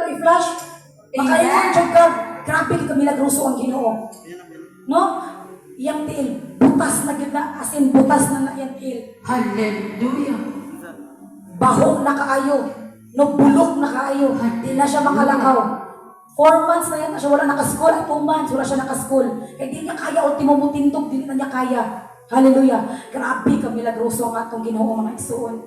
to i-flash. Makaingon ka. Grabe ka milagroso ang Ginoo. No? Iyang tiil. Butas na yun na. As in, butas na iyang tiil. Hallelujah. Bahong na kaayo. No, bulok na kaayo. Di na siya makalakaw. 4 months na yan, siya wala nakaskool. 2 months, wala siya nakaskool. Kaya di niya kaya, ultimo mo tindog, di na niya kaya. Hallelujah. Grabe ka, milagroso ang atong Ginoo mga igsoon.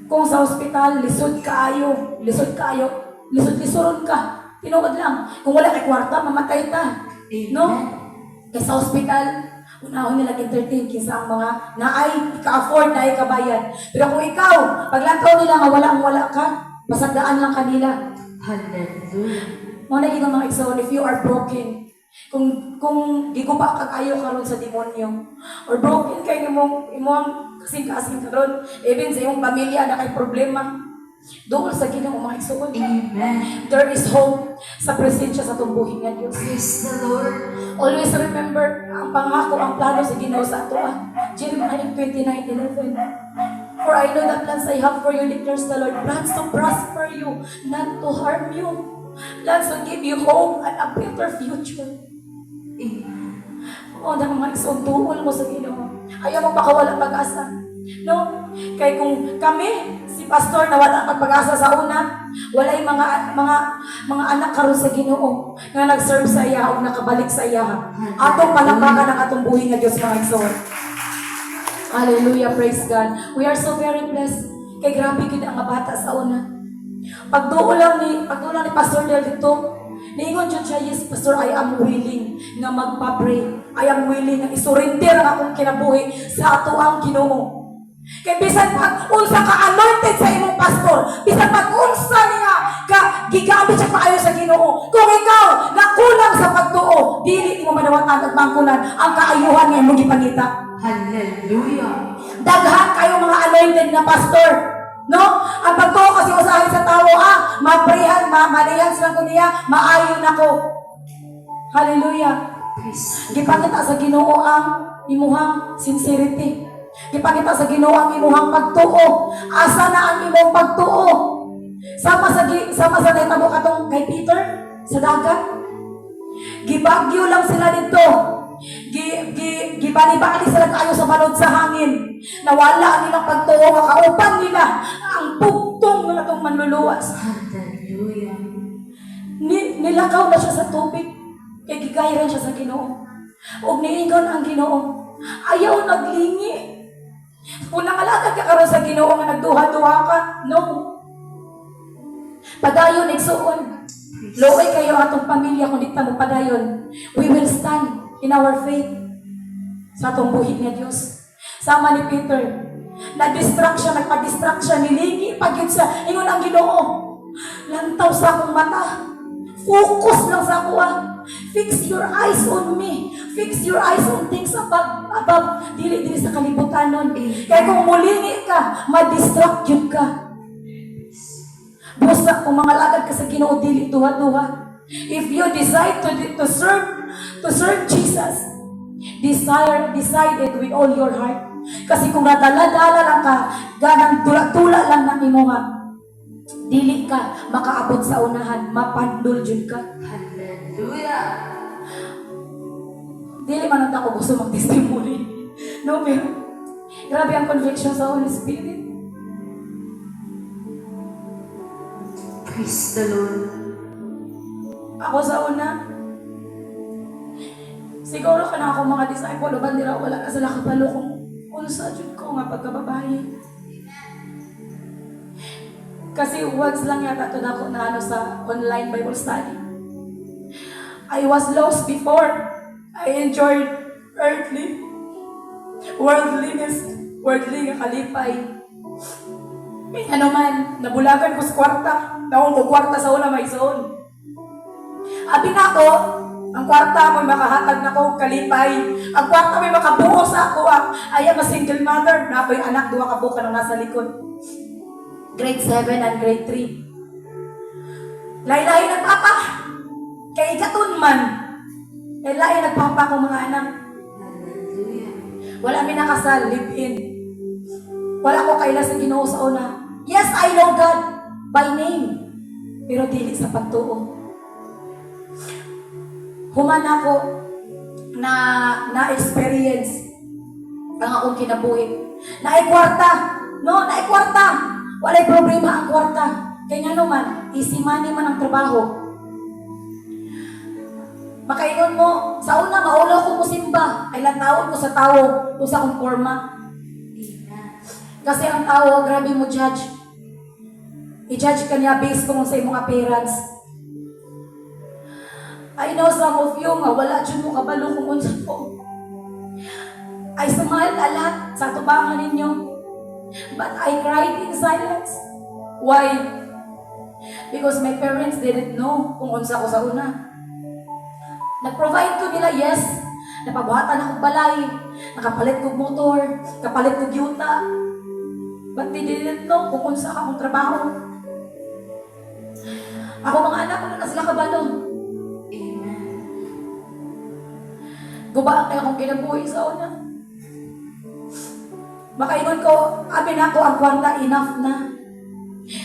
Kung sa ospital, lisod kaayo, lisod-lisoron ka. Tinuod lang. Kung wala kay kwarta, mamatay ta. No? Kaya sa ospital, unahon nila entertain kaysa ang mga naay, ika-afford, naay kabayad. Pero kung ikaw, paglantaw nila nga wala ka, masagdaan lang kanila. Hallelujah. Muna yung mga igsoon, if you are broken, kung giguba kag ayo karon sa demonyo, or broken kay imong kasing-kasing karon, even sa imong pamilya na kay problema, doon sa Ginoo mga igsoon. Amen. There is hope sa presensya sa tumbuhin nga Diyos. Praise the Lord. Always remember, ang pangako, ang plano sa Ginoo sa ato. Jeremiah 29:11. For I know the plans I have for you, declares the Lord. Plans to prosper you, not to harm you. Plans to give you hope and a better future. O, na mga igsoon, mo sa Ginoo. Ayaw mo pakawala pag-asa. No? Kaya kung kami, si pastor na wala ang pag-asa sa una, wala yung mga anak karon sa Ginoo nga nag-serve sa iya o nakabalik sa iya. Atong palakpakan ang atong buhay nga Diyos mga igsoon. Hallelujah, praise God. We are so very blessed. Kay grabe kita ang bata sa una. Pagduo lang ni Pastor Del dito, niingon dyan siya, yes, Pastor, I am willing na magpa-pray. I am willing na isurrender ang akong kinabuhi sa ato ang Ginoo. Kaya bisan pag unsa ka anointed sa imong pastor, bisan pag unsa niya ka gigamit siya paayo sa Ginoo. Kung ikaw nakulang sa pagtuo, dili mo madawatan at mangkunan ang kaayuhan nga imong gipangita. Hallelujah. Daghan kayo mga anointed na pastor. No? Ang pagtuo kasi usahin sa tao, maprihan, malihan sila ko niya, maayon ako. Hallelujah. Gipakita sa Ginoo ang imuhang sincerity. Gipakita sa Ginoo ang imuhang pagtuo. Asa na ang imong pagtuo? Sama sa nahitabo katong kay Peter sa dagat. Gibagyo lang sila dito. Gibali-bali sila kayo sa balod sa hangin. Nawala ang ilang pagtuo, makaupan nila ang pugtong ng atong manluluwas. Hallelujah. Nilakaw na siya sa tubig. Kaya gigayran siya sa Ginoo. Ug niingon ang Ginoo. Ayaw naglingi. Kung nangalagad ka karon sa Ginoo nga nagduha-duha ka, no. Padayon igsuon. Loay kayo atong pamilya kung di ta mo padayon. We will stand in our faith sa atong buhit nga Dios. Sama ni Peter. Nagpa-distract siya, niligi pagyud sa ingon ang Ginoo. Lantaw sa akong mata. Focus lang sa ako. Fix your eyes on me. Fix your eyes on things above. Dili sa kalibutan nun. Kaya kung mulingi ka, ma-distract yun ka. Busa, kung mga lagad ka sa Ginoo, dili duha-duha. If you decide to serve Jesus, decide it with all your heart. Kasi kung nadala-dala lang ka, ganang tula-tula lang ng imuha, dili ka makaabot sa unahan, mapandol jud ka. Hallelujah. Dili man ako gusto mag-testimony. No, pero grabe ang conviction sa Holy Spirit. Praise the Lord. Ako sa una, siguro ka na ako mga disciple, o bandira, wala na sila kapalo kung unsa jud ko nga pagkababae. Kasi words lang yata ito na ako na sa online Bible study. I was lost before. I enjoyed worldly nga kalipay. Ano man, nabulagan ko sa kwarta. Naong ko kwarta sa una may zone. Abi na ako, ang kwarta mo makahatag na ko kalipay. Ang kwarta may makabuo sa ako. I am a single mother. Na ako'y anak, duwa ka buka na nasa likod. Grade 7 and grade 3. Lahi-lahi nagpapa. Kay ikatun man. Lahi nagpapa ko mga anak. Hallelujah. Wala mi nakasal, live-in. Wala ko kaila sa Ginoo sa una. Yes, I know God by name. pero dili sa pagtuo. Human ako na-experience ang akong kinabuhi. Naikwarta, no? Naikwarta. Walay problema ang kwarta. Kaya nga naman, easy money man ang trabaho. Makaingon mo, sa una, maulaw ko musimba. Ay lantawon ko sa tao, kung sa akong forma. Amen. Kasi ang tao, grabe mo judge. I-judge ka niya based kung sa imong appearance. I know some of you nga, wala dyan mo kabalo kung unsa po. I smiled a lot sa tubangan ninyo. But I cried in silence. Why? Because my parents didn't know kung unsa ko sa una. Nag-provide ko nila, yes. Napabuhatan akong balay. Nakapalit kong motor. Kapalit kong yuta. But they didn't know kung unsa akong trabaho. Ako mga anak ko na sila kabalo. Amen. Guba ang akong kinabuhi sa una. Makaingon ko, amin ako ang kwarta, enough na.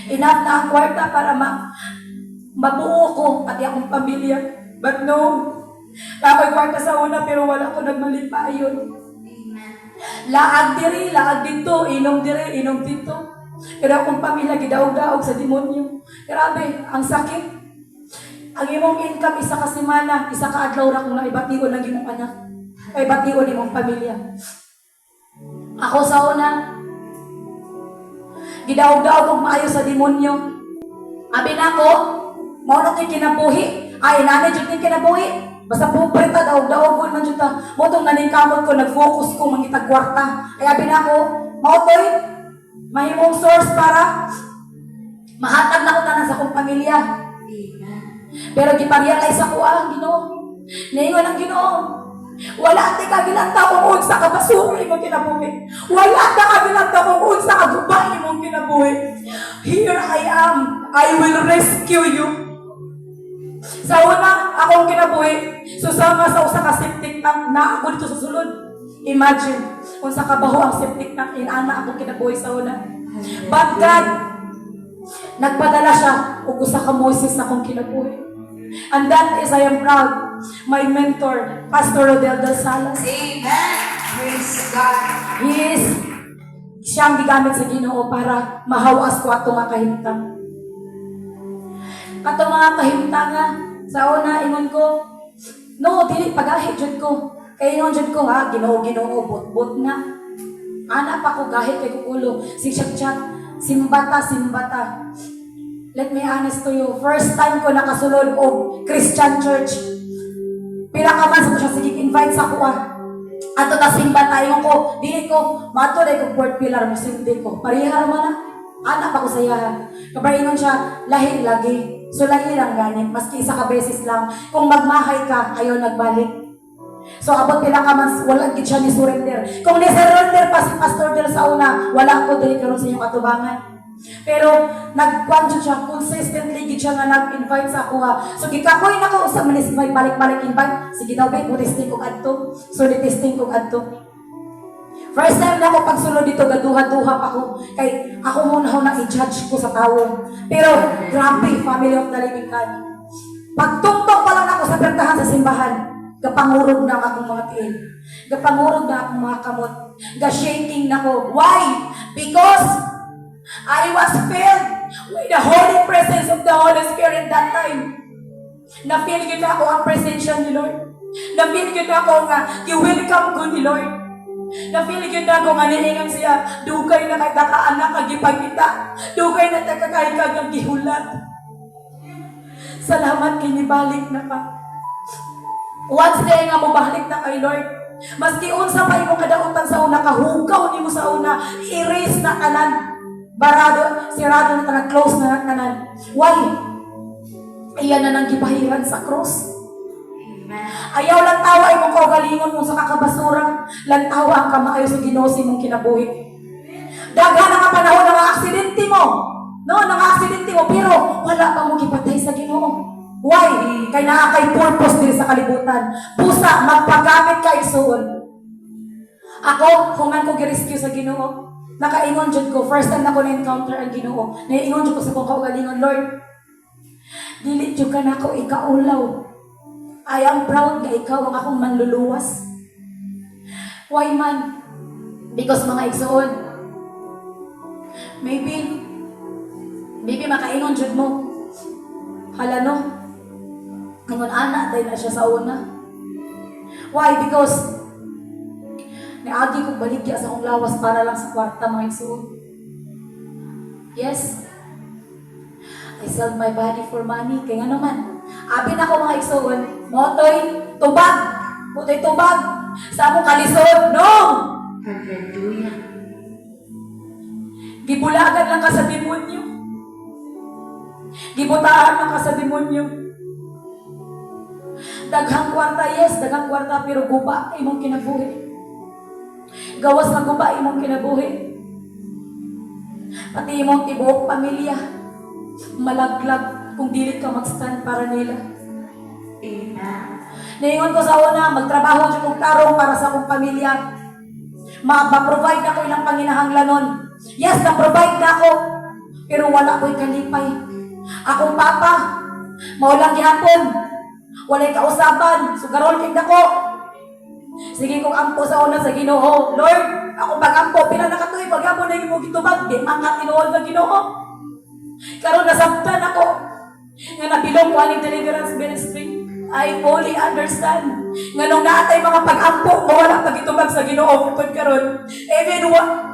Enough na ang kwarta para mabuo ko pati akong pamilya. But no, ako'y kwarta sa una pero wala ko nagmalipayon. Amen. Laag diri, laag dito, inom diri, inom dito. Pero akong pamilya gidaog-daog sa demonyo. Grabe, ang sakit. Ang imong income isa ka semana, isa ka adlaw ra kung naibation ng imong anak. Ay bation imong pamilya. Ako sa una, gidaog-daog kong maayo sa demonyo. Abi na ko, maunok yung kinabuhi. Ay, nanay dyan yung kinabuhi. Basta puprita, daog-daog ko man dyan ta. Motong naningkamot ko, nag-focus ko, mangitag kwarta. Ay, abi na ko, mautoy, mahimong source para mahatag na ko tanan sa akong pamilya. Amen. Pero giparealize ako, Ginoo. Naingon ang Ginoo. Wala ti kabilanta kung unsa ka basura imong kinabuhi. Wala ta kabilanta kung unsa ka gubay imong kinabuhi. Here I am. I will rescue you. Sa una, akong kinabuhi, susama sa usa ka septic tank na ako dito sa sulod. Imagine, kung sa kabaho ang septic tank, inana akong kinabuhi sa una. But God, nagpadala siya ug usa ka Moses sa akong kinabuhi. And that is, I am proud, my mentor, Pastor Rodel Del Salas. Amen. Praise God. He is, siyang gigamit sa Ginoo para mahawas ko ato mga kahimtang. Kato mga kahimtanga, sa una, ingon ko, no, dili pagahit jud ko. Kaya ingon jud ko, Ginoo, bot-bot na. Anak pa ko gahit kay kukulo, si chat, simbata. Let me honest to you, first time ko nakasulod og Christian church. Pila ka man sa ko siya, sige, invite sa kuha. Ato ta simba tayo ko, dili ko, mato dahil ko board pillar, musindi ko. Parihar mo na, anak pa ko sayahan. Kabaringon siya, lahi lagi. So lahi lang ganit, maski isa ka beses lang. Kung magmahay ka, ayaw nagbalik. So abot pila ka man, wala gid siya ni surrender. Kung ni surrender pa si Pastor Del sa una, wala ko dili karon sa inyong katubangan. Pero nagkwanto siya, consistently gid siya nga nag-invite sa ako ha. So gikapoy na ko sa manis may balik-balik invite. Sige daw ba, testing ko adto. So testing ko adto. First time na ako pagsulod dito, gaduha-duha pa ako. Kay ako muna ho i-judge ko sa tao. Pero grabe, family of the living God. Pagtungtong pa lang ako sa pertahan sa simbahan, gapangurog na akong mga tiil. Gapangurog na akong mga kamot. Ga-shaking na ko. Why? Because I was filled with the holy presence of the Holy Spirit that time. Na-feel yun ako ang presensya ni Lord. Na-feel yun ako nga, i-welcome ko ni Lord. Na-feel yun ako nga nilingan siya, dugay na kay kakaanak kagipagita. Dugay na takakay kagang gihulat. Salamat kinibalik na ka. Once day nga mo balik na kay Lord. Maski unsa pa imong kadautan sa una, kahugaw ni mo sa una, erase na tanan. Barado, sirado na tanan, close na tanan. Why? Iyan na nang gibahiran sa cross. Amen. Ayaw lang tawa imong kaugalingon mo sa kakabasura. Lang tawa ang kamaayo sa Ginoo sa imong kinabuhi. Daghan na nga panahon ng aksidente mo. No, ng aksidente mo, pero wala pa mo gipatay sa Ginoo. Why? Kay naa kay purpose diri sa kalibutan. Pusa magpagamit ka isuon. Ako, human ko gi-rescue sa Ginoo. Nakaingon jud ko, first time na ko na-encounter ang Ginoo. Naiingon jud ko sa kong kaugalingon, Lord, Dili jud ka nako ikaulaw. I am proud nga ikaw ang akong manluluwas. Why man? Because mga igsoon, maybe makaingon jud mo. Hala no? Ingon ana dahil na siya sa una. Why? Because naagi kong baligya sa akong lawas para lang sa kwarta mga igsoon. Yes. I sell my body for money. Kaya nga naman, abi na ko mga igsoon, motoy, tubag. Motoy tubag. Sa akong kalisod. No! Hallelujah. Gibulagan lang ka sa demonyo. Gibutaan lang ka sa demonyo. Daghang kwarta, yes, daghang kwarta, pero guba imong kinabuhi. Gawas na guba imong kinabuhi. Pati imong tibuok pamilya. Malaglag kung dili ka mag-stand para nila. Amen. Naingon ko sa una, magtrabaho dyan kong tarong para sa akong pamilya. Ma-provide ako ilang panginahanglanon. Yes, na-provide na ako. Pero wala ko'y kalipay. Akong papa, maulang gihapon. Walay kausapan. Sugarol king dako. Sige kong ampo sa una sa Ginoo. Lord, ako pag-ampo, pila nakatuloy, pag-ampo na yung gitubag. Di mga tinuod na Ginoo. Karon nasabtan ako. Nga nabilong ko aning deliverance ministry. I fully understand. Nga nung naatay mga pag-ampo, mawala pag-itubag sa Ginoo. Kung karon, even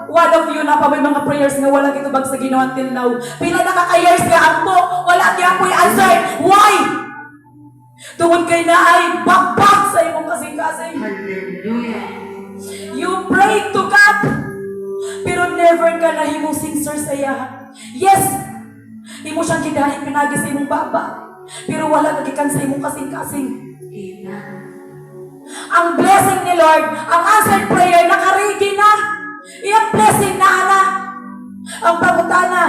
one of you na pa may mga prayers nga wala itubag sa Ginoo until now. Pila nakaka-years nga ampo, wala di ampo answer. Why? Tungod kay na ay bakbak sa imong kasing-kasing. Hallelujah. You pray to God, pero never ka nahimong sincere sa iya. Yes, imo siyang kidahit pinagi sa imong baba, pero wala nagikan sa imong kasing-kasing. Amen. Ang blessing ni Lord, ang answered prayer, nakarigi na. Iyang blessing na ana. Ang pagutana,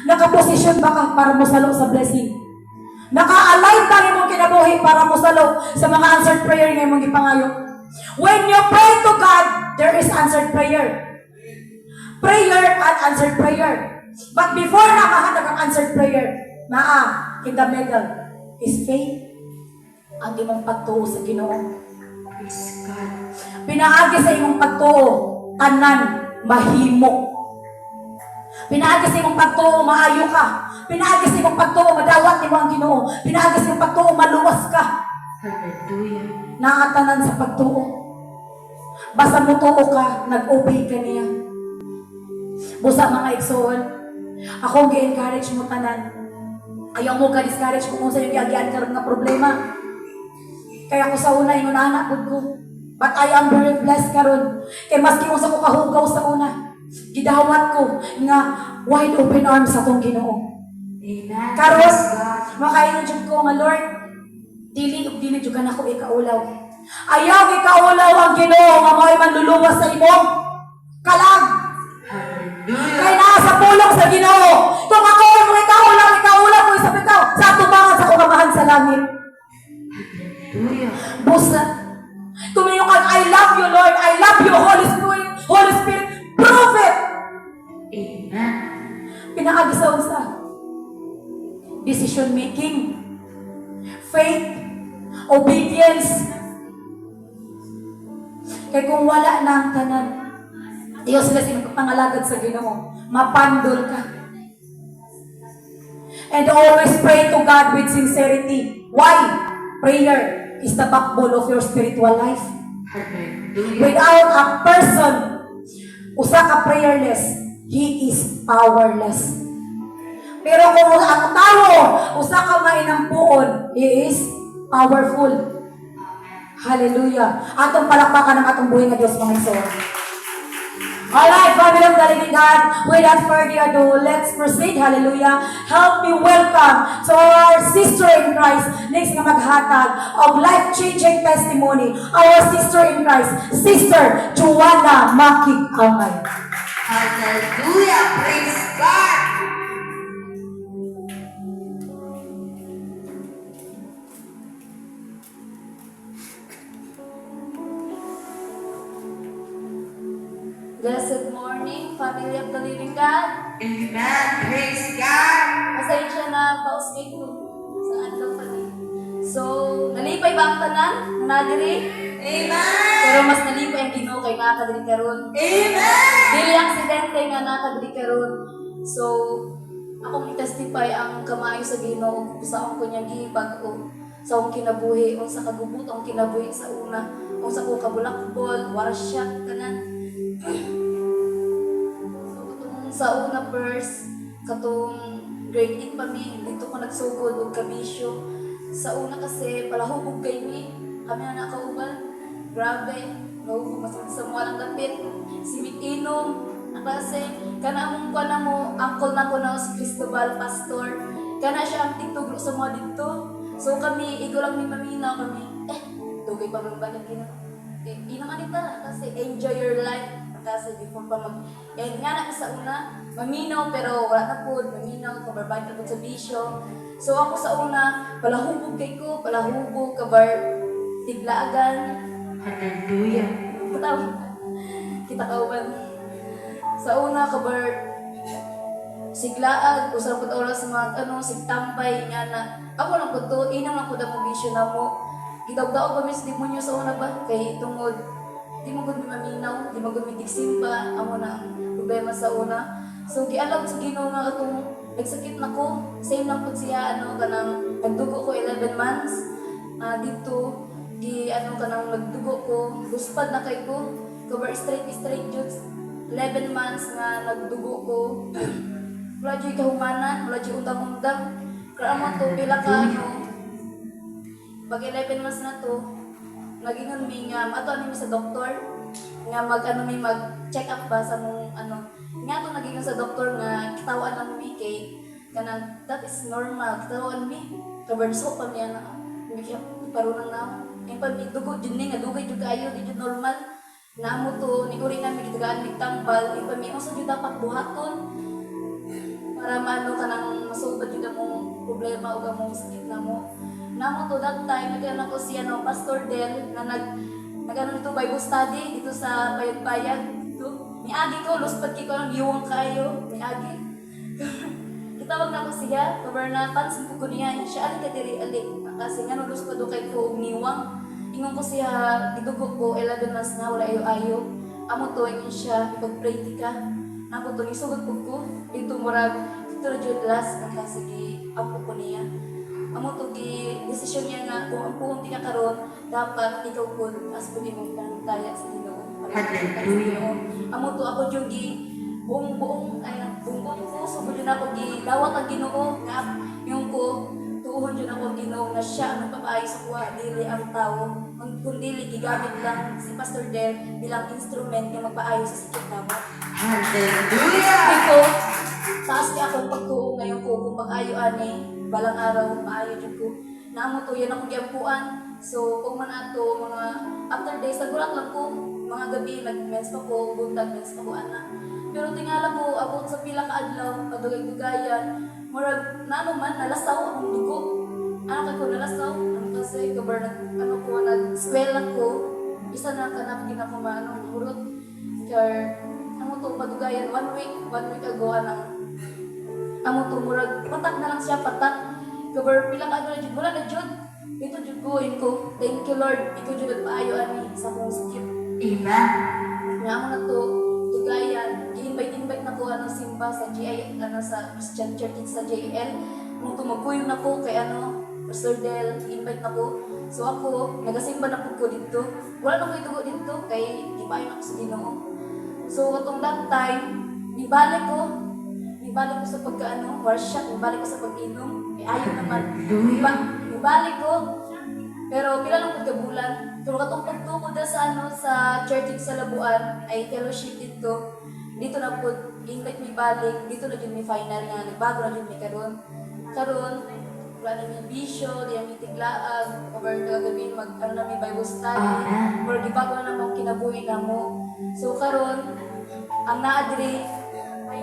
nakaposisyon ba ka para musalo sa blessing? Naka-align ba imong kinabuhi para musalo sa mga answered prayer nga imong gipangayo? When you pray to God, there is answered prayer. Prayer and answered prayer. But before nakahatag ang answered prayer, in the middle is faith. Ang imong pagtuo sa Ginoo. Praise God. Pinaagi sa imong pagtuo, tanan, mahimo. Pinaagi sa imong pagtuo, maayo ka. Pinaagi sa imong pagtuo, madawat nimo ang Ginoo. Pinaagi sa imong pagtuo, maluwas ka. Hallelujah. Naatanan sa pagtuo. Basta mutuo ka, nag-obey ka niya. Busa mga igsoon, ako gi-encourage mo tanan. Ayaw mo ka-discourage kung sa yung giagian karon nga problema. Kaya ako sa una, inunana ko. But I am very blessed karon. Kaya maski kung sa ko kahugaw sa una, gidawat ko nga wide open arms sa tong Ginoo. Amen. Karon, Praise God. makaingon jud ko nga Lord, dili jud kanako ikaulaw. Ayaw ikaulaw ang Ginoo nga mao'y manluluwas sa imong kalag. Hallelujah. Kay naa sa pulong sa Ginoo. Kung ako mo ikaulaw mo sa bitaw sa atubangan sa kamahan sa langit. Hallelujah. Busa. Tumayo ka, I love you Lord, I love you Holy Spirit, Holy Spirit, prove it. Amen. Pinaagi sa unsa. Decision making, faith, obedience. Kaya kung wala na ang tanan, Diyos sila sinagpangalagad sa Ginoo, mapandol ka. And always pray to God with sincerity. Why? Prayer is the backbone of your spiritual life. Hallelujah. Without a person, usa ka prayerless, he is powerless. Pero kung ang tao, usa ka mainampuon, he is powerful. Hallelujah. Atong palakpakan ng atong buhay nga Diyos mga igsoon. Alright, family of the living God, without further ado, let's proceed. Hallelujah. Help me welcome to our sister in Christ, next na maghatag of life-changing testimony, our sister in Christ, Sister Joanna Makig Amay. Hallelujah. Praise God. Blessed morning, family of the living God. Amen. Praise God. Pasensya na, pausmate ko sa adlaw pa ni. So, nalipay ba ang tanan na diri? Amen. Pero mas nalipay ang Ginoo kay naa ka diri karon. Amen. Dili aksidente nga naa ka diri karon. So, akong i-testify ang kamayo sa Ginoo sa akong kunyang gihibag-o sa akong kinabuhi, unsa kagubot ang kinabuhi sa una, unsa ko kabulakbol, warasyak kanan. So, katong sa una first, katong grade 8 pa mi, dito ko nagsugod og kabisyo. Sa una kasi palahubog kay mi, kami na nakauban. Grabe, no, mas sa mga lang dapit. Simit inom, na klase. Kana among kuha na mo, uncle na ko na si Cristobal Pastor. Kana siya ang tigtuglo sa mga dito. So kami, ikaw lang ni maminaw kami. Dugay pa mga balik yun. Inaman ita, kasi enjoy your life. Kasi before pa nga na sa una, maminaw pero wala na po, maminaw, kabarbay na po sa bisyo. So ako sa una, palahubog kay ko, palahubog, kabar, tiglaagan. Hallelujah. Kita kauban. Sa una, kabar, siglaag, usap ko oras sa mga sigtambay nga na. Ako lang ko to, inang lang ko mo bisyo na mo. Gitaw-daw kami sa demonyo sa una ba? Kay tungod, di mo gud maminaw, di mo gud digsimba, amo na ang problema sa una. So gialaw sa Ginoo nga katong nagsakit na ko, same lang pud siya kanang nagdugo ko 11 months. Dito kanang nagdugo ko, guspad na kay ko, cover straight jud 11 months nga nagdugo ko. Wala dyan kahumanan, wala dyan undang-undang. Kaya mo to, pila ka pag 11 months na to, nagingon mi nga, ato mi sa doktor, nga mag-check up ba sa mong nga to nagingon sa doktor nga, kitawan lang mi kay, kanang, that is normal, kitawan mi, kabarso pa mi hindi kaya parunang na ako. Yung pa mi, dugo dyan nga, dugay dyan kayo, di dyan normal. Namo to, ni uri namin kitagaan tambal, yung pa mi, masa dyan dapat buhaton, para maano ka nang masubad yun mong problema o gamong sakit na mo. Namo to that time, nagkaroon ako si Pastor Del na nag-ano dito Bible study dito sa Bayag-Bayag. Miagi ko, luspad ko ng giwang kayo. Miagi. Kitawag na ko siya, kabernatan, simpo ko niya, siya ali ka diri ali. Kasi nga nung luspad ko kay ko niwang. Ingon ko siya, didugo ko, 11 months na, wala ayo-ayo. Amo to, ingon siya, ipag-pray ka. Nako to, isugod ko, ito murag, ito na dyan last, nakasigi, ampo ko niya. Amo to, desisyon niya nga, kung ang puhong di ka karoon, dapat ikaw po, as po di mong panantaya sa Ginoo. Hallelujah. Amo to, ako dyan buong puso ko dyan ako dawat ang Ginoo, nga, yung ko, tuuhon dyan ako Ginoo, na siya ang nagpapaayos sa kuha, dili ang tao, kung dili, gigamit lang si Pastor Del bilang instrument na magpaayos sa sikit na mo. Hallelujah. Ito, taas niya akong pagtuong ngayon ko kung pag-ayo ani, balang araw, maayo dyan ko. Naamo to, yan akong giampuan. So, kung man ato, mga after days, nagulat lang ko, mga gabi, nag-mens pa ko, buntag, mens pa ko, anak. Pero tingala ko, abot sa pila ka adlaw, padugay-dugayan, murag, man, nalasaw akong dugo. Anak ko, nalasaw, kasi, gabar, nag-skwela ko, isa na kanap, ginako hurot. Kaya, to padugayan 1 week ago amo to murag patak na lang siya patak cover pila ka na jud wala na jud dito jud ko thank you Lord ikaw jud paayo ani sa akong sakit. Amen. Nga amo na to dugayan gi-invite na ko simba sa GI sa Christian Church sa JL mo to magkuyo na ko kay Pastor Del invite na ko. So ako nagasimba na ko dito wala na ko itugo dito kay di pa ako sa Ginoo. So, katong that time, nibalik ko sa worship, nibalik ko sa pag-inom, ayaw naman. Nibalik ko, pero pila lang po kabulan. Pero katong pagtukod na sa church sa Labuan, ay fellowship dito na po, invite mi balik, dito na dyan mi final nga, nagbago na dyan mi karon, wala na mi bisyo, di na mi tiglaag, over kagabi, na mi Bible study, or gibago na mo kinabuhi na mo. So karon ang naadiri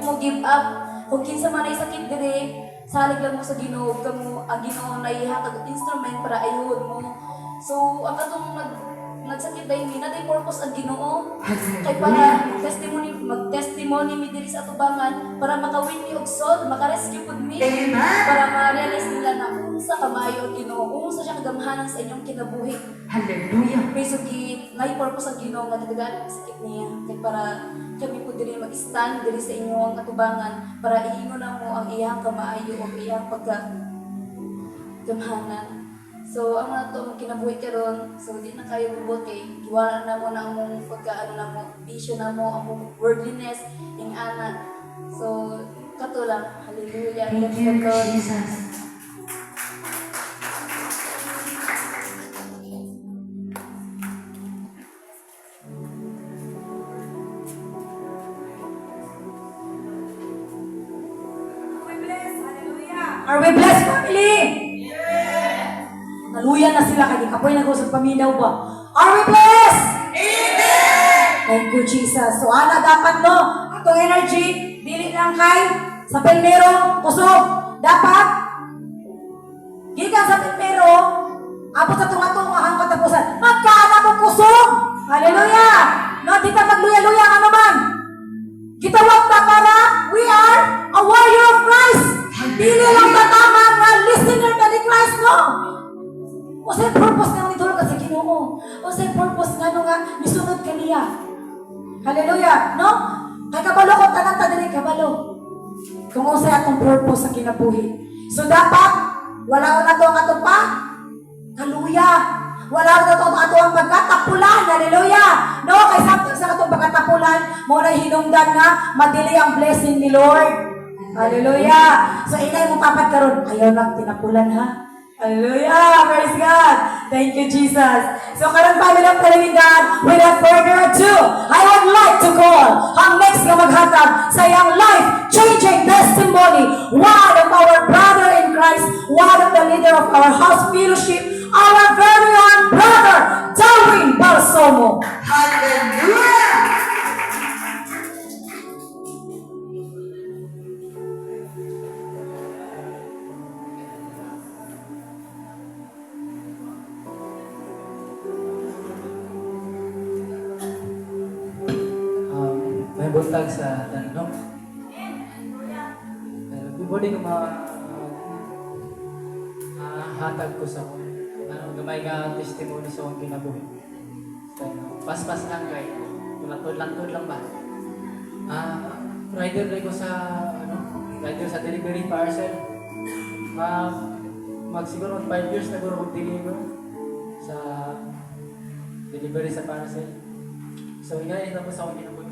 mo give up kung kinsa man ay sakit dire salig lang mo sa Ginoo kamo ang Ginoo na ihatag instrument para ayuhon mo. So ang katong nagsakit dahil mi naday purpose ang Ginoo kay para mag-testimony mi diri sa atubangan para makawin mi og soul, maka-rescue pud mi para ma-realize nila na unsa ka kagamhanan sa inyong kinabuhi. Hallelujah. May sugi, may purpose ang Ginoo nga dadagan ang sakit niya. Kaya para kami po diri mag-stand diri sa inyong atubangan para iingon na mo ang iyang kamaayo o iyang pagkagamhanan. So, ang mga to, ang kinabuhi karon, so di na kayo bubot kay iwala na mo na among pagka na mo, vision na mo, among worldliness, ing ana. So, kato lang. Hallelujah. Thank you, Jesus. Are we blessed, family? Yes! Naluya na sila kay kapoy nag-usap paminaw ba? Are we blessed? Amen! Thank you, Jesus. So, ana dapat no, atong energy, dili lang kay sa pelmero, kusog. Dapat, gikan sa pelmero, abot sa tunga-tunga ang katapusan. Magkana mo kusog! Hallelujah! No, di ta magluya-luya ano man. Gitawag ta para we are a warrior of Christ. Dili lang tatama nga listener ka ni Christ, no? O sa'y purpose nga ni Dolo ka sa Ginoo. O sa'y purpose nga no nga nisunod ka niya. Hallelujah, no? Kay kabalo ko tanan ta diri kabalo. Kung unsay atong purpose sa kinabuhi. So dapat wala na to ang ato pa. Hallelujah. Wala na to ang ato ang pagkatapulan. Hallelujah. No, kay something sa atong pagkatapulan mo na hinungdan nga madili ang blessing ni Lord. Hallelujah. So inay mo papat karon ayaw lang tinapulan ha. Hallelujah! Praise God! Thank you, Jesus. So, karon pa ng Panginoon God, without further ado, I would like to call ang next na maghatag sa iyang life-changing testimony. One of our brother in Christ, one of the leader of our house fellowship, our very own brother, Darwin Balsomo. Hallelujah. May buntag sa tanong. Pwede ko hatag ko sa gamay nga testimony sa akong kinabuhi. Pas-pas lang kay tulad lang ba? Rider rin ko sa rider sa delivery parcel. Siguro 5 years na guro deliver sa delivery sa parcel. So ngayon ito po sa akong kinabuhi.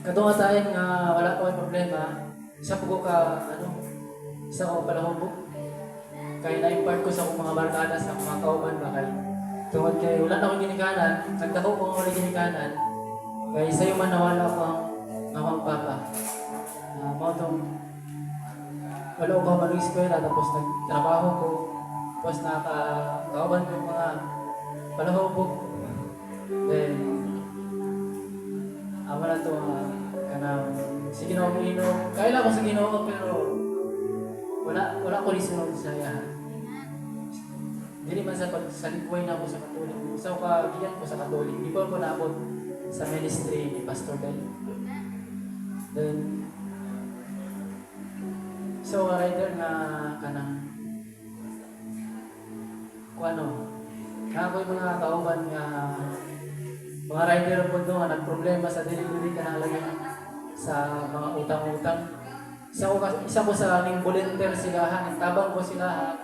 Kadunga tayo nga wala ko problema, isa po ko isa ko palahubog. Kaya na-impart ko sa akong mga barkada sa mga kauban ba kay tungod kay wala na akong ginikanan, nagdako ko nga wala ginikanan, kaya sa'yo man nawala ko ang mamang papa. Mga itong wala ko mag-eskwela tapos nagtrabaho ko, tapos nakakauban ko mga palahubog. Then, ama na ito kanang si Ginoo inom. Kaya ko sa Ginoo pero wala ko lisunod sa iya. Dili man sa pagsalikuay na ako sa Katolik. Sa kagiyan ko sa Katolik. Di pa ako naabot sa ministry ni Pastor Del. Then, so rider nga kanang ako'y mga kauban nga mga rider po doon nga nagproblema sa delivery ka nalagay sa mga utang-utang. Isa ko sa aming volunteer sila, nagtabang ko sila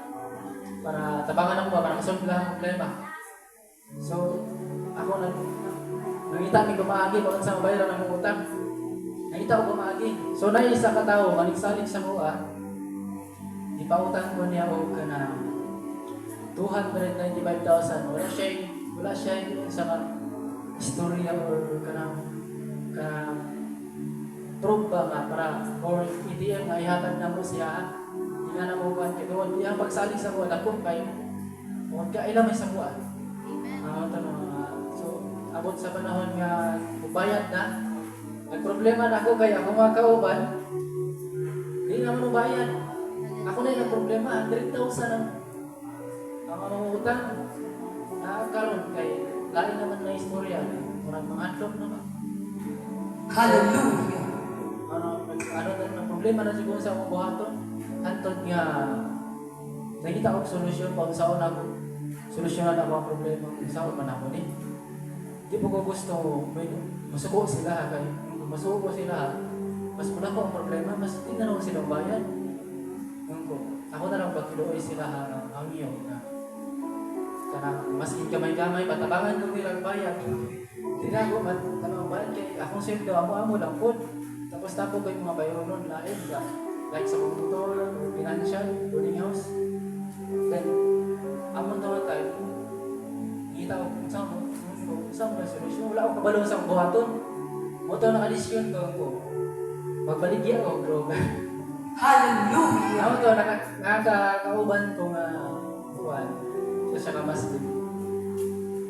para tabangan ako ba, para masolve lang ang problema. So, ako nangita may gumaagi bakit sa mabayaran ng utang. Nangita ko gumaagi. So, naisa ka tao, kaligsalig sa mua, ipautang ko niya o ka na 295,000. Wala siya sa istorya or kanang proof ba nga para or ATM nga ihatag na mo siya hindi nga na mo kuhan kaya doon di ang pagsalig sa kuhan akong kayo huwag ka ilamay sa kuhan so abot sa panahon nga ubayad na nagproblema na ako kaya ako mga kauban hindi naman ubayad ako na yung problema 100,000 ang utang nakakaroon kay lain naman na istorya murag mga adlok naman. Hallelujah. Ano na problema na siguro sa akong buhaton hantod nga nakita ko solusyon pa sa una ko. Solusyonan ako ang problema kung saan man ako ni. Di po ko gusto may masuko sila kay masuko sila. Mas muna ko ang problema, mas hindi na lang silang bayan. Ako na lang pagkiluoy sila ang iyo na kanang mas kamay-kamay patabangan ko nilang bayan. Hindi na ako tanong bayan kay akong sweldo amo lang po. Tapos tapo ko yung mga bayo nun lain ka. Like sa komputor, financial, boarding house. Then, amon na tayo. Kita ko kung saan mo solusyon. Wala akong kabalo sa buhaton. Moto na alisyon ko. Magbaligya ako, droga. Hallelujah. Ako to, nakakauban kong buwan. So siya kamaslim.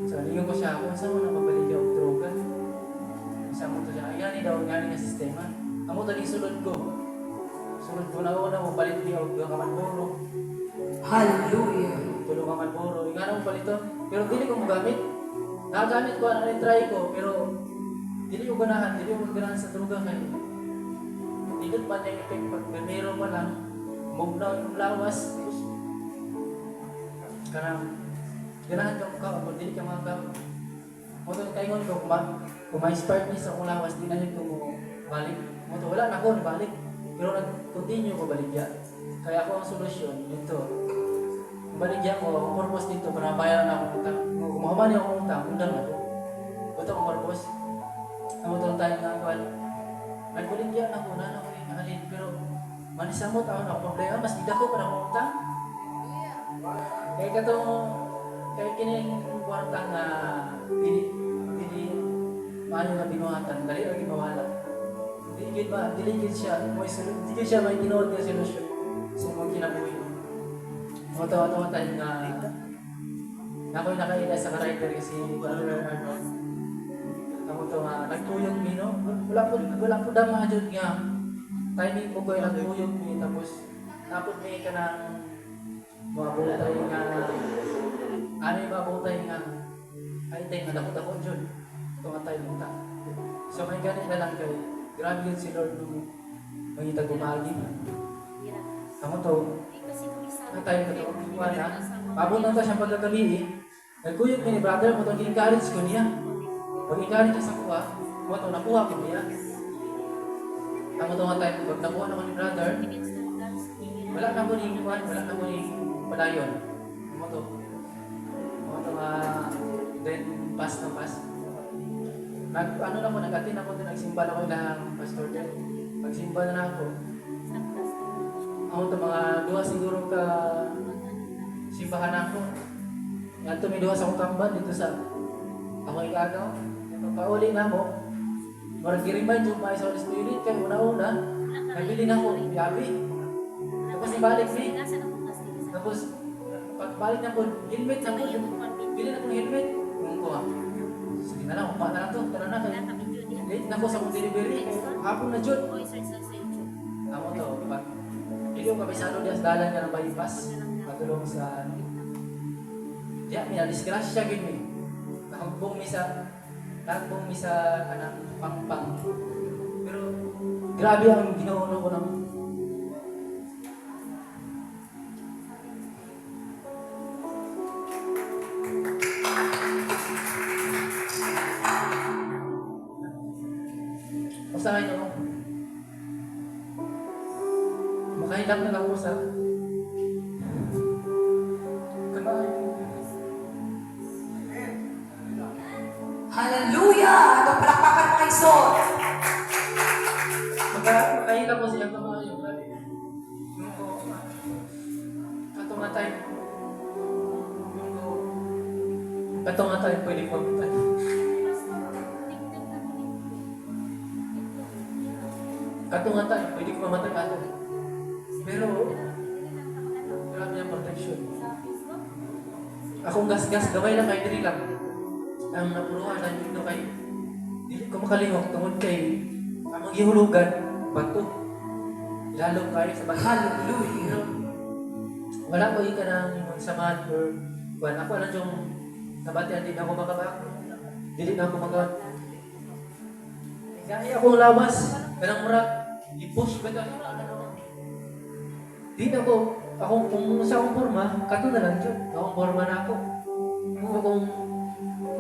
So, nalingin ko siya, kung saan mo na magbaligya ako, droga. Saan mo to siya, yan daw, yan nga sistema. Amo to, sulod ko. Sulod ko na una mo, palit niya ako, kamanboro. Hallelujah. Tulong kamanboro. Yung ano mo palito. Pero hindi ko magamit. Nakagamit ko, try ko, pero hindi ko ganahan sa droga kayo. Dito pa niya effect pag meron pa lang, mugnaw yung lawas. Karang, ganahan ka kung hindi ka makakaw. Moto kayo ko, kung ma-spark niya sa akong lawas, di na yun ko balik. Moto, wala na ako, nabalik. Pero nag-continue ko baligya. Kaya ako ang solusyon, dito. Kung baligya ko, ang purpose dito, para bayaran na akong utang. Kung makamani akong utang, undang ako. Ito ang purpose. Ang utang tayo na ako, nagbaligya na ako, na ako nakalin. Pero, manisamot ako na problema, mas di ako para akong utang. Kaya katong, kaya kining kwarta nga, paano nga binuhatan, dali ang ginawala. Diligid siya, hindi siya may ginood na solusyon sa mga kinabuhi. Matawa-tawa tayo na ako'y nakaila sa ka-rider kasi Brother Arnold. Ako ito nga, nagtuyog mi, no? Wala po dama dyan nga. Timing po ko yung nagtuyog mi, tapos napot mi ka ng mga butay nga, ano yung mga butay nga, ay tayo nga dakot-dakot dyan. Ito nga tayo punta. So may ganit na lang kayo. Grabe yun si Lord nung mangitag gumagi. Ako to, na tayo katawag na, pabot na ito siyang pagkagabi eh. Nagkuyog ni brother mo itong encourage ko niya. Pag-encourage niya sa kuha, mo ito nakuha ko niya. Ako to nga tayo, pag nakuha na ko ni brother, wala na ko ni Juan, wala na ko ni Palayon. Ako to nga, then pass na pass. Nag-atin ako din, nagsimba na ko ng pastor din. Pagsimba na ako, ako ito mga duha siguro ka simbahan ako. Yan ito may duha sa akong kamban dito sa ako ikagaw. Pauli na mo, marag i-remind yung mga sa Holy Spirit kayo una-una, nabili na ako, yabi. Tapos ibalik ni. Tapos pagbalik na po, helmet na po. Bili na po ng helmet. Kung ko sige na lang, upa na lang to. Tara na kayo. Late na po sa akong delivery. Hapon na dyan. Ako to, hindi ko kabisado diya sa dalan ka ng bypass. Patulong sa ano. Diya, minadisgrasya gini. Nakagbong misa kanang pangpang. Pero grabe ang ginauno ko ng usahay ako. Makahilap na lang ako sa kamay. Hallelujah. Ito palakpakan mga isot. Makahilap ko siya kamay. Kato nga tayo pwede mabutan. Kato nga tayo, pwede ko mamatay ato. Pero, grabe ang protection. Akong gas-gas, gaway lang kayo, dili lang. Ang napuruhan na dito kayo. Dili ko makalihok, tungod kay amang gihulugan, bato. Lalo kayo sa bato. Hallelujah. Wala ko ka ng samahan or buwan. Ako alam yung nabatian, di na ako makabak. Dili na ako mag- Kaya akong lawas, kanang murak, i-push ba ito? Di na ako, kung sa akong forma, kato na lang yun. Akong forma na ako. Kung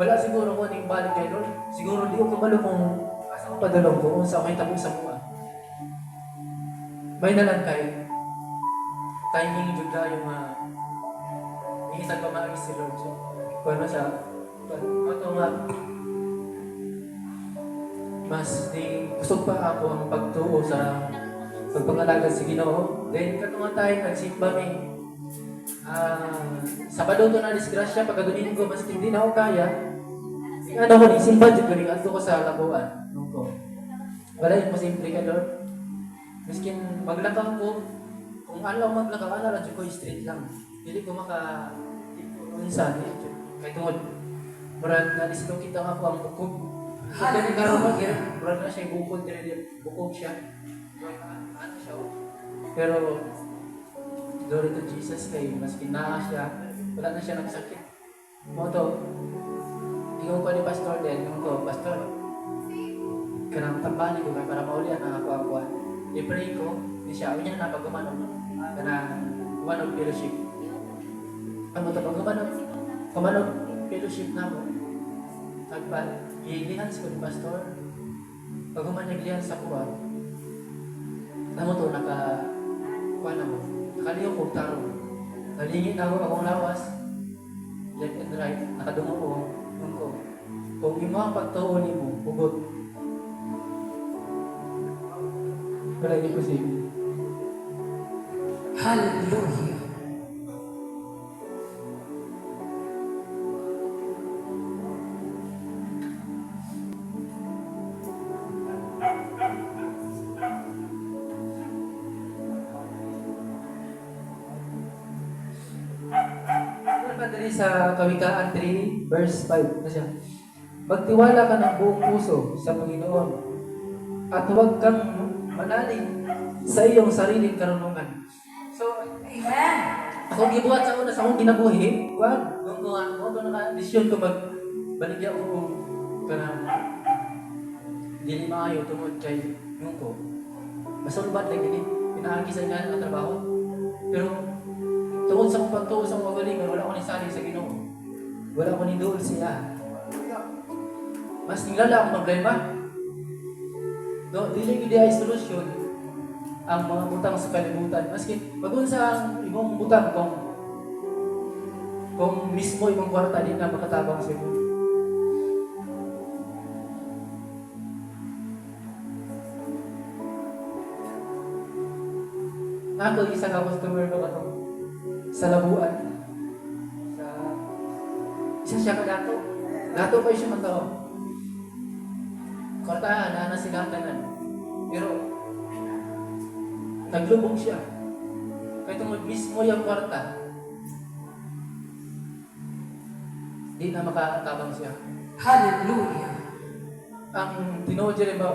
wala siguro ko ning balik kay Lord, siguro di ko kabalo kung asa ko padulong ko, kung sa ako'y tapos sa mga. May nalang kay timing jud ka yung ihitag pa maayos si Lord. So, kung ano siya, ito nga, mas di gusto pa ako ang pagtuo sa pagpangalagad sa Ginoo. Then katong tayo nagsimba mi Sabado to na disgrasya pagkagunin ko mas hindi na ako kaya. Ano ko ni simba jud ko ni adto ko sa labuan nungko. Wala yung masimple ka Lord. Miskin maglakaw ko kung ano maglakaw ana ra jud ko straight lang. Dili ko maka unsa ni kay tungod murag na listo kita nga ako ang bukog. Kaya ni karon murag na siya bukod dire bukog siya. Ano siya? Pero glory to Jesus kay mas kinaa siya. Wala na siya nagsakit. Mo to. Ingon ko ni Pastor din, ingon ko, Pastor, kanang tambali ko kay para maulian ang ako. I-pray ko, di siya, niya na pagkumanog. Kanang kumanog fellowship. Ano to kumanog fellowship na mo. Nagpal, i-lihans ko ni Pastor. Pagkuman naglihan sa kuwa, ano to, kuha na mo, nakaliw ko taro. Nalingit na ako akong lawas, left and right, nakadungo ko, nung ko. Kung yung mga pagtuon mo, hugot. Wala hindi posible. Hallelujah. Dali sa Kawikaan 3, verse 5 na siya. Magtiwala ka ng buong puso sa Panginoon at huwag kang manalig sa iyong sariling karunungan. So, Amen. ako gibuhat sa una sa akong ginabuhi, wag, nung naka-desisyon ko magbaligya ko kanang dili maayo tungod kay nung ko. Masulbat lang gini, pinaagi sa nga ang trabaho. Pero tungod sa akong pagtuo sa akong kagalingan, wala ko ni saling sa Ginoo. Wala ko ni dool siya. Mas nilala akong problema. No, dili gid ay solusyon ang mga butang sa kalibutan. Maski pag-unsa ang imong butang kung mismo imong kwarta di na makatabang sa imo. Ako isa ka customer no ato sa labuan. Isa siya ka dato. Dato pa siya man tao. Kwartahan na sila tanan. Pero naglubog siya. Kaya tungod mismo yung kwarta, di na makatabang siya. Hallelujah. Ang tinuod dyan ba?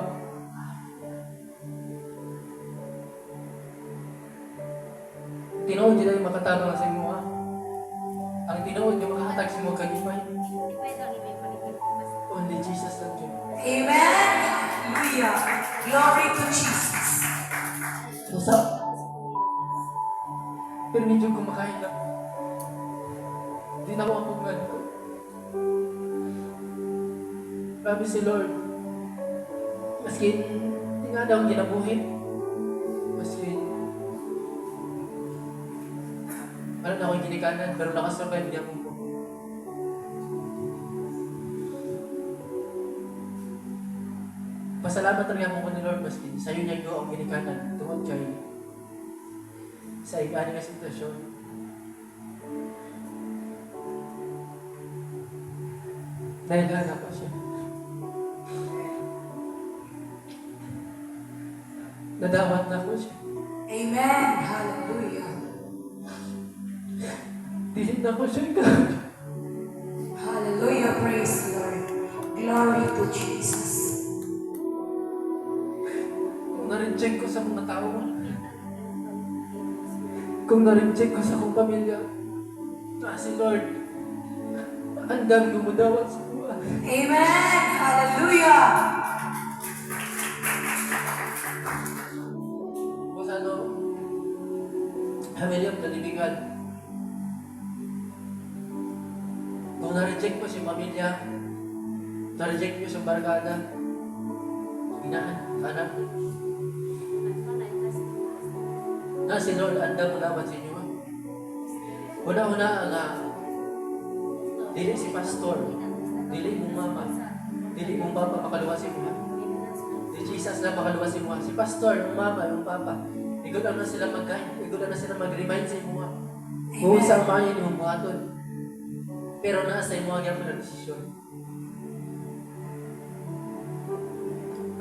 Tinuod dyan yung makatabang sa imo. Ang tinuod yung makahatag sa imo kagipay. Only Jesus lang dyan. Amen. Hallelujah. Glory to Jesus. Sa pero medyo kumakain lang. Di na ako apungan ko. Grabe si Lord. Maski, di nga daw ginabuhin. Maski, alam na ako'y ginikanan, pero nakasurvive niya po. Pasalamat talaga mo ko ni Lord, maski sa'yo niya yung ang ginikanan, tungkol kay sa ikani nga sitwasyon. Dahil hanap ko siya. Nadawat na ko siya. Amen. Hallelujah. Dilit na ko siya. Hallelujah. Praise the Lord. Glory to Jesus. Kung na-reject ko sa mga tao, kung na-reject ko sa akong pamilya, si Lord, andang gumudawat sa buwan. Amen. Hallelujah. Kung ano, Family of the living God. Kung na-reject mo si pamilya, na-reject mo si barkada, inaan, anak. Na si Lord anda mo dapat sa inyo. Una-una nga, dili si pastor, dili mong mama, dili mong papa makaluwasin mo. Si Jesus na makaluwasin mo. Si pastor, yung mama, yung papa, igulan na sila mag-guide, igulan na sila mag-remind sa inyo. Kung saan mayan yung buhaton. Pero nasa yung mga gyapon na desisyon.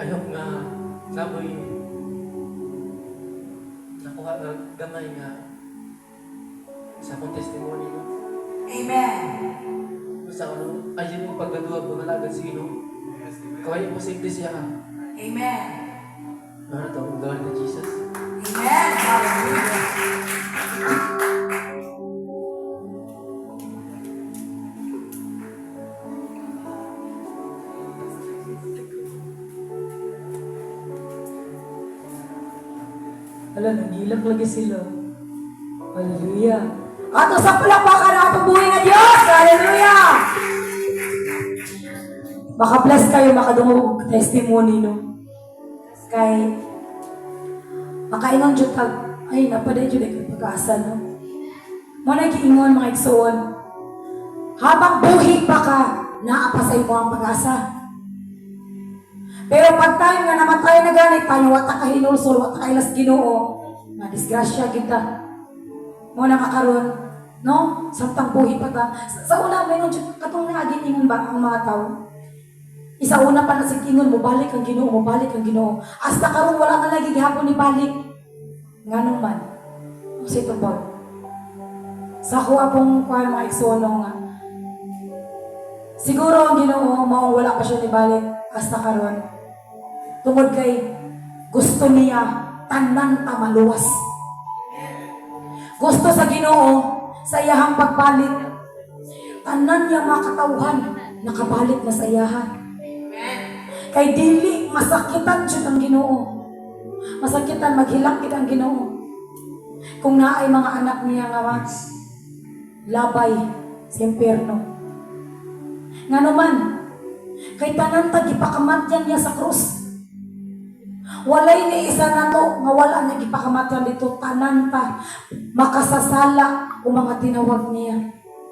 Ayok nga, namoy, nakuha gamay nga sa akong testimony mo. Amen. Basta ako, ayun yung paggaduwa ko nalagad sa Ginoo. Kaway mo simple siya ka. Amen. Ano to? Ang gawin na Jesus. Amen. Hallelujah. Hala, nangilak lagi sila. Hallelujah. Ato sa palakpakan na atong buhay nga Diyos. Hallelujah. Baka bless kayo makadungog testimony no. Kay makainon jud tag ay napaday jud ay pag-asa no. Mo na giingon mga igsoon. Habang buhi pa ka, naa pa sa imo ang pag-asa. Pero pag tayo nga namatay na ganit, tayo wata ka hinulsol, wata ka ilas Ginoo, na disgrasya kita. Mo na kakaroon, no? Samtang buhi pa ta. Sa una, may nung katong naagin ingon ba ang mga tao? Isa una pa na sa ingon mo, balik ang Ginoo, mo balik ang Ginoo. Hasta karon wala na lagi gihapon ni balik. Nganong man? Kasi ito ba? Sa ako akong kuhan mga iksono nga. Siguro ang Ginoo, wala pa siya ni balik. Hasta karon. Tungod kay gusto niya tanan ta maluwas. Gusto sa Ginoo sa iyahang pagbalik. Tanan niya makatawhan nakabalik na sa iyahan. Kay dili masakitan jud ang Ginoo. Masakitan maghilak gid ang Ginoo. Kung naay mga anak niya nga labay sa impyerno. Ngano man kay tanan ta gipakamatyan niya sa krus. Walay ni isa nato nga wala na gipakamatyan dito tanan ta makasasala o mga tinawag niya.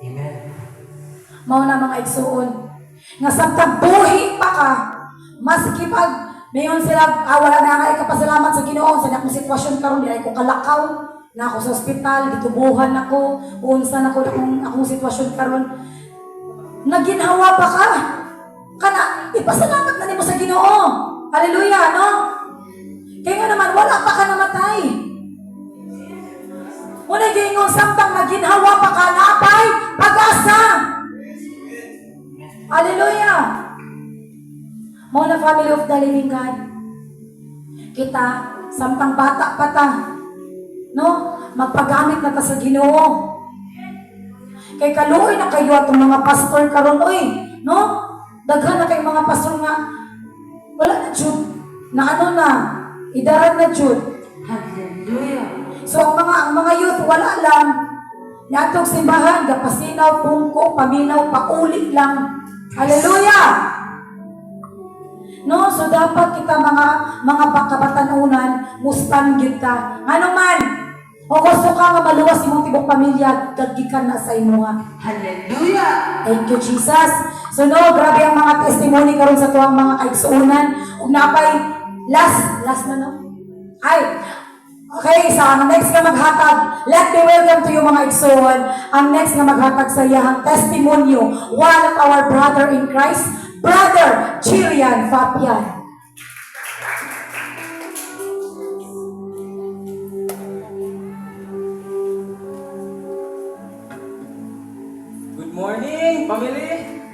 Amen. Mao na mga igsuon nga samtang buhi pa ka maski pag mayon sila wala na nga ikapasalamat sa Ginoo sa akong sitwasyon karon di ay ko kalakaw na ako sa ospital gitubuhan ako unsa na ko akong sitwasyon karon naginhawa pa ka kana ipasalamat na nimo sa Ginoo. Hallelujah, no? Kaya nga naman wala pa ka namatay. Wala gingon samtang naginhawa pa ka napay pag-asa. Hallelujah. Mo na family of the living God. Kita samtang bata pa ta, no? Magpagamit na ta sa Ginoo. Kay kaluoy na kayo atong mga pastor karon oy, no? Daghan na kay mga pastor nga wala na jud na ano na idaran na jud. Hallelujah. So ang mga youth wala lang natong simbahan gapasinaw pungko paminaw paulit lang. Hallelujah. No, so dapat kita mga kabatanunan mustan gyud ta. Ano man o gusto ka nga maluwas imong tibok pamilya gagikan na sa imuha. Hallelujah. Thank you, Jesus. So no, grabe ang mga testimony karon sa tuwang mga kaigsuonan. Ug napay last na no. Ay, okay, sa next nga maghatag, let me welcome to you mga igsuon. Ang next nga maghatag sa iyahang testimonyo, one of our brother in Christ, Brother Chirian Fabian. Good morning, family!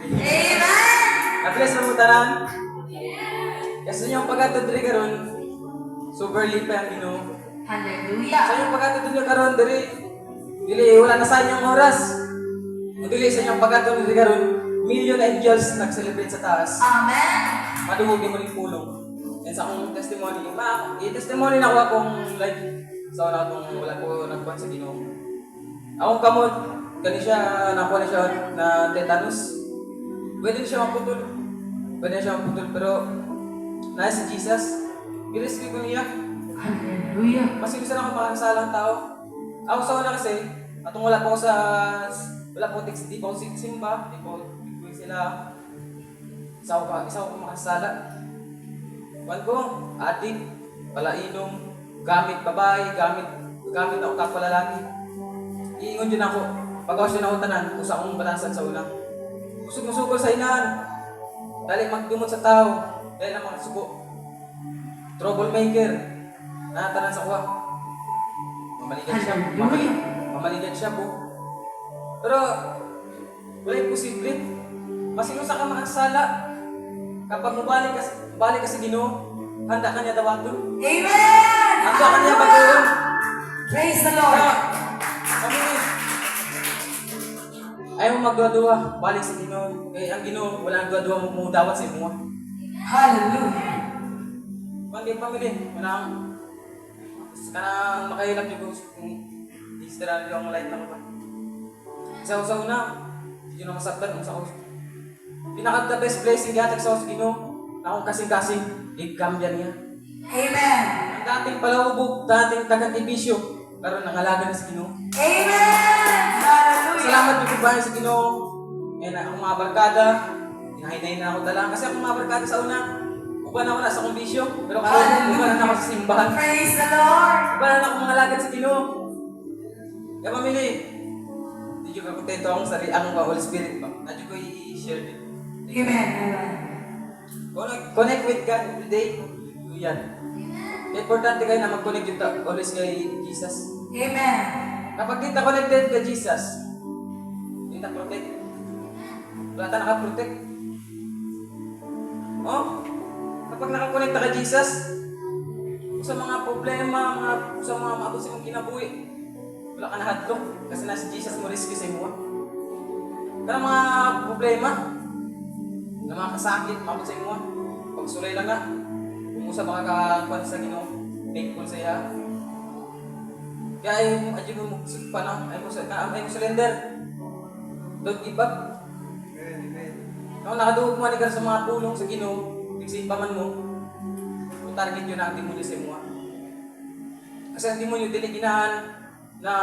Amen! At-least na mo tanan. Kasi yung pagkatod rin karon, super lipa ang Ginoo. Hallelujah. Sa inyong pagkatod nyo karon, dili, wala na sa inyong oras. Kung dili sa inyong pagkatod rin karon, million angels nag-celebrate sa taas. Amen. Maduhog mo rin pulong. Yan sa akong testimony. I-testimony na ako akong like, sa una kung wala ko nagkuhan sa Ginoo. Akong kamot, gani siya, nakuha na siya na tetanus. Pwede na siya maputol. Pero nais si Jesus, i-rescue ko niya. Hallelujah. Mas gusto na ako makasalang tao. Ako sa una kasi, atong wala po ako di po simba, di po sila. Isa ko makasala. Kuwan ko, adik, palainom, gamit babae, gamit ako kapalalaki. Iingon din ako, pag ako siya na tanan, usa akong balansan sa una. Usog-usugol sa inahan. Dali magdumot sa tao, dahil na mga suko. Troublemaker, natanan sa kuha. Mamaligan siya po. Pero, wala yung posible. Masino sa ka makasala. Kapag balik ka sa Ginoo, handa ka niya dawaton. Amen. Handa ka niya bagoon. Praise the Lord. Kami, ayaw mo magdua-dua, balik sa Ginoo. Kaya ang Ginoo, wala ang dua-dua mo dawat sa imo. Hallelujah. Pamili, kanang makahilap yung kung digital yung light na ba. Sa una, hindi na masaktan kung sa pinaka the best blessing gatag sa Ginoo, akong kasing-kasing, ikambyan niya. Amen. Ang dating palahubog, dating taga-ibisyo, karon nangalaga na sa Ginoo. Amen. Hallelujah. Salamat yung bahay sa Ginoo. Eh na akong mga barkada, hinahinay na ako dala. Kasi akong mga barkada sa una, uban ako na sa akong bisyo, pero karon uban na ako sa simbahan. Praise the Lord. Uban na ako mga lagad sa Ginoo. Kaya mamili, hindi ko kontento akong ang Holy Spirit ba? Hindi ko i-share din. Amen. Connect with God every day. Yan. Importante kayo na mag-connect yung always kay Jesus. Amen. Kapag di ta connected kay Jesus, di ta protect. Wala ta naka-protect. Oh? Kapag naka-connect ka kay Jesus, sa mga problema, sa mga maabot sa mong kinabuhi, wala ka nahadlok kasi nasa Jesus mo rescue sa imo. Kaya mga problema, na mga kasakit, maabot sa imo. Pagsulay lang na, kung sa makakakuan sa Ginoo, thankful sa iya. Kaya ayaw mo pa na, ayaw mo surrender. Don't give up. Kung nakaduog mo ka sa mga pulong sa Ginoo, nagsimba man mo, kung target yun ang demonyo sa imo. Kasi ang demonyo, dili ginahan na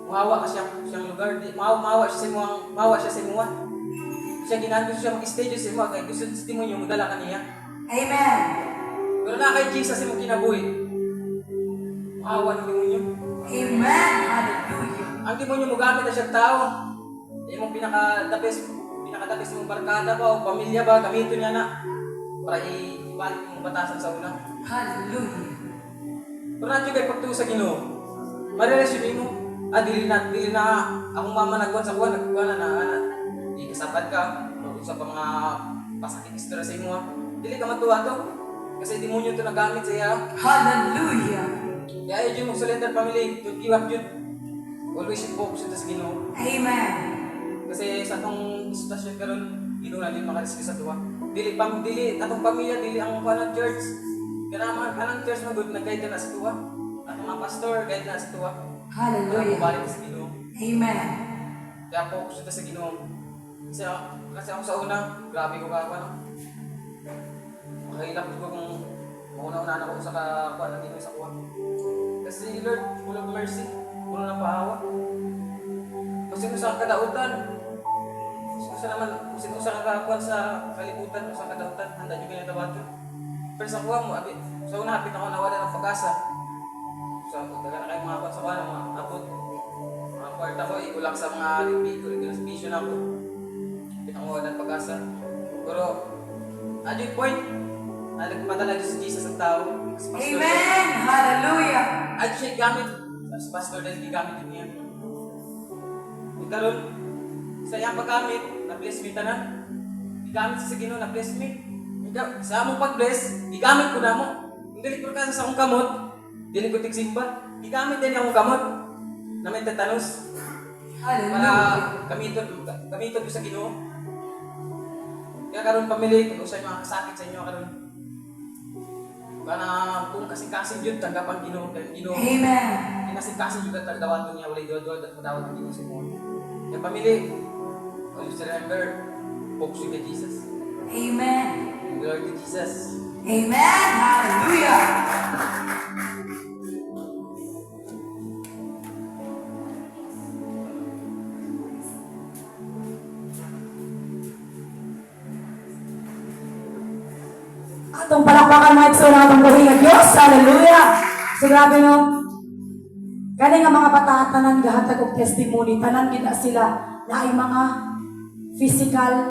mahawa ka siyang lugar. Mahawa siya sa imo. Siya ginahan gusto siya mag-stage sa imo, kaya gusto sa demonyo, mudala ka niya. Amen. Pero na kay Jesus imo kinabuhi, mahawa ng demonyo. Amen. Hallelujah. Ang demonyo mo gamit na siyang tao. Imong pinaka-the best mong barkada ba o pamilya ba, gamitin niya na para ibalik mong batasan sa una. Hallelujah. Pero nandiyo kayo pagtuo sa Ginoo, marelasyon mo, dili na akong mama nagkuhan sa kuhan, nagkuhan na di kasabad ka, mag-usap pa mga pasakit istorya sa imo. Dili ka matuwa to, kasi demonyo to nagamit sa iya. Hallelujah. Kaya yun mo surrender family, don't give up yun. Always focus sa Ginoo. Amen. Kasi sa atong sitwasyon karon, Ginoo na din makarescue sa tuwa. Dili atong pamilya, dili ang kanang church. Kanang church mo good nag-guide na sa tuwa. Atong mga pastor guide na sa tuwa. Hallelujah. Balik sa Ginoo. Amen. Kaya focus sa Ginoo. Kasi ako sa una, grabe ko ka makahilap ko kung mauna-una ako sa kakuan ng Ginoo sa kuha. Kasi Lord, full of mercy, puno ng paawa. Kasi sa kadautan, kung sa kakakuan sa kalibutan, kung sa kadautan, handa nyo kayo dawaton. Pero sa kuha mo, sa una, hapit ako nawala ng pag-asa. Sa daga na kayo mga kuwan sa kuha, mga abot. Mga kwarta ko, ikulang sa mga vision ako. Hapit ako nawala ng pag-asa. Pero, ano yung point? Nagpadala si Jesus ang tao. Amen. Hallelujah. At siya gamit. Si pastor dahil gigamit din niya. Karon sa iyang paggamit, na-bless me tanan. Gigamit sa Ginoo, na-bless me. Sa among pag-bless, gigamit ko na mo. Kung dili ko sa akong kamot, dili ko tigsimba. Gigamit din akong kamot na may tetanus. Para Hallelujah. gamiton ko sa Ginoo. Kaya karon pamili, kung usay mga kasakit sa inyo karon. Kana kung kasing-kasing yun, tagapang Ginoo kay Ginoo. Amen. Kasing-kasing yun tagadawan niya, wala idol-dol at padawat ng Ginoo sa mo. Yung pamili, always remember, focus kay Jesus. Amen. Glory to Jesus. Amen. Hallelujah. Atong palakpakan mga igsoon ng atong buhay nga Diyos. Hallelujah. So grabe no. Kani nga mga bata tanan gahatag og testimony, tanan gid na sila na ay mga physical